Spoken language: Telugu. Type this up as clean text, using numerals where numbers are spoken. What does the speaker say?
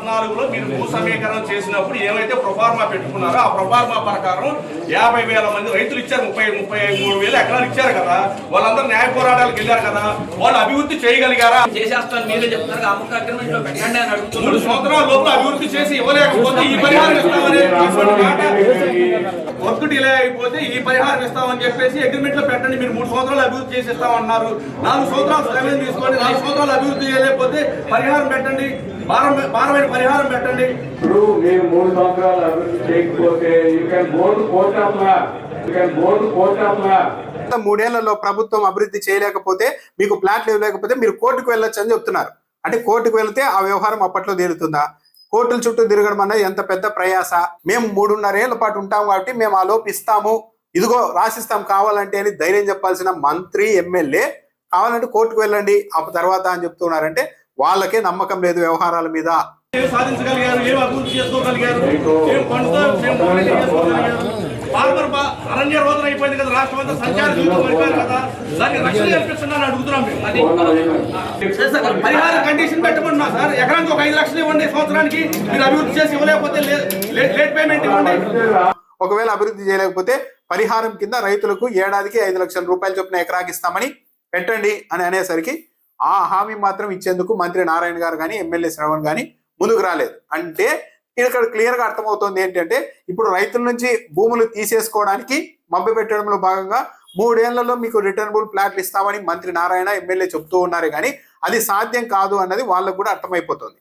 2014లో మీరు భూ సమీకరణ చేసినప్పుడు ఏమైతే ప్రొఫార్మా పెట్టుకున్నారో ఆ ప్రొఫార్మా ప్రకారం 50,000 మంది రైతులు ఇచ్చారు, 33,000 ఎకరాలు ఇచ్చారు కదా, వాళ్ళందరూ న్యాయ పోరాటాలకు వెళ్ళారు కదా, వాళ్ళు అభివృద్ధి చేయగలిగారా? చేసేస్తాను మీరే చెప్తారు, అమ్మక అగ్రిమెంట్ లో పెట్టండి అని అడుగుతున్నారు. 3 సంవత్సరాల లోపల అభివృద్ధి చేసి ఇవ్వలేకపోతే ఈ పరిహారం ఇస్తామని వర్క్ డిలే అయిపోతే ఈ పరిహారం ఇస్తామని చెప్పేసి అగ్రిమెంట్ లో పెట్టండి. మీరు 3 సంవత్సరాలు అభివృద్ధి చేసి ఇస్తామన్నారు. 4 సంవత్సరాలు సమయం తీసుకోండి. 4 సంవత్సరాలు అభివృద్ధి చేయలేకపోతే పరిహారం పెట్టండి, భారమైన పరిహారం పెట్టండి. ఇప్పుడు మీరు 3 సంవత్సరాలు అభివృద్ధి చేయకపోతే మూడేళ్లలో ప్రభుత్వం అభివృద్ధి చేయలేకపోతే, మీకు ప్లాట్లు ఇవ్వలేకపోతే మీరు కోర్టుకు వెళ్ళొచ్చు అని చెప్తున్నారు. అంటే కోర్టుకు వెళ్తే ఆ వ్యవహారం అప్పట్లో తీరుతుందా? కోర్టుల చుట్టూ తిరగడం అన్నది ఎంత పెద్ద ప్రయాస. మేము 3.5 ఏళ్ల పాటు ఉంటాం కాబట్టి మేము ఆ లోపు ఇస్తాము, ఇదిగో రాసిస్తాం కావాలంటే అని ధైర్యం చెప్పాల్సిన మంత్రి, ఎమ్మెల్యే కావాలంటే కోర్టుకు వెళ్ళండి ఆ తర్వాత అని చెప్తున్నారంటే వాళ్ళకే నమ్మకం లేదు వ్యవహారాల మీద. ఏం సాధించగలిగారు, ఏం అభివృద్ధి చేసుకోగలిగారు, ఏం పండుగ అరణ్య రోదన అయిపోయింది కదా, రాష్ట్రం అంతా సంచార పడిపోయారు కదా, దాన్ని రక్షణ కల్పిస్తున్నాను అడుగుతున్నాం మేము. అది పరిహార కండిషన్ పెట్టుకుంటున్నా సార్, ఎకరానికి ఒక 5 లక్షలు ఇవ్వండి సంవత్సరానికి, మీరు అభివృద్ధి చేసి ఇవ్వలేకపోతే లేట్ పేమెంట్ ఇవ్వండి. ఒకవేళ అభివృద్ధి చేయలేకపోతే పరిహారం కింద రైతులకు ఏడాదికి 5 లక్షల రూపాయలు చొప్పున ఎకరాకి ఇస్తామని పెట్టండి అని అనేసరికి ఆ హామీ మాత్రం ఇచ్చేందుకు మంత్రి నారాయణ గారు కానీ ఎమ్మెల్యే శ్రవణ్ కానీ ముందుకు రాలేదు. అంటే ఇక్కడ క్లియర్ గా అర్థమవుతుంది ఏంటంటే ఇప్పుడు రైతుల నుంచి భూములు తీసేసుకోవడానికి మభ్య పెట్టడంలో భాగంగా 3 ఏళ్లలో మీకు రిటర్నబుల్ ప్లాట్లు ఇస్తామని మంత్రి నారాయణ ఎమ్మెల్యే చెప్తూ ఉన్నారు, కానీ అది సాధ్యం కాదు అన్నది వాళ్ళకు కూడా అర్థమైపోతుంది.